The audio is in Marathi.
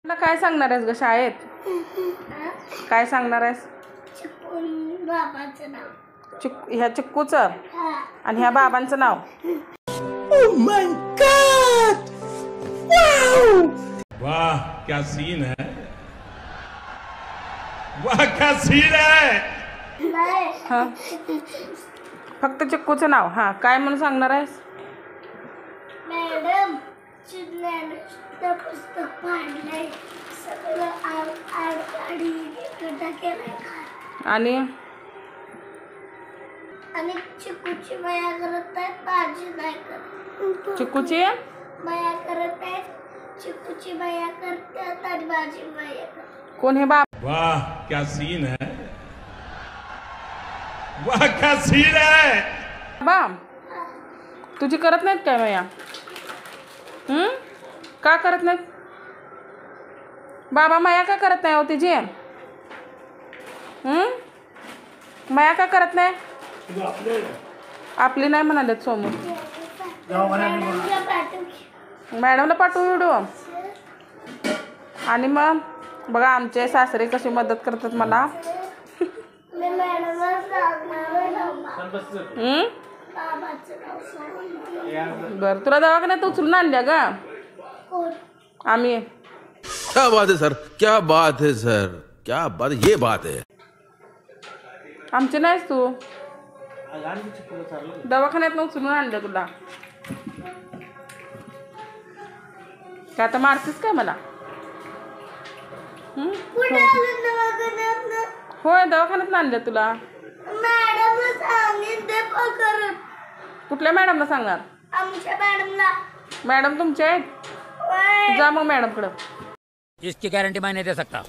मला काय सांगणार आहेस ग शाळेत? काय सांगणार आहेस? बाबाचं नाव ह्या चिक्कूचं आणि ह्या बाबांचं नाव. Oh my God! Wow! वाह क्या सीन है, वाह क्या सीन है. हा फक्त चिक्कूचं नाव. हा काय म्हणून सांगणार आहेस? मॅडम चिडण्याचं पुस्तक पाडलंय, सगळं आडकाडी गड्डा केलाय आणि आणि चिकूची माया करत आहेत, माझी नाही करत. चिक्कूची माया करत आहेत, चिकूची माया करतात आणि माझी माया करतात. कोण हे बाबा? वाह क्या सीन है, वाह क्या सीन है. तुझी करत नाहीत काय मया? का करत नाहीत बाबा? माया का करत नाही हो तिची? माया का करत नाही? आपली नाही म्हणाले समोर. मॅडमला पाठवू व्हिडिओ. आणि मग बघा आमचे सासरे कशी मदत करतात मला. बर तुला दवाखान्यात उचलून आणल्या ग आम्ही. क्या बात है सर, क्या बात है सर, क्या बात, ये बात है. आमचे नाहीस तू. दवाखान्यात उचलून आणलं तुला. का आता मारतीस काय मला? होय दवाखान्यात आणलं तुला. कुठल्या मॅडमला सांगणार? आमच्या मॅडमला. मॅडम तुमच्या आहेत? जा मग मॅडम कडं. इसकी गारंटी मैं नहीं दे सकता.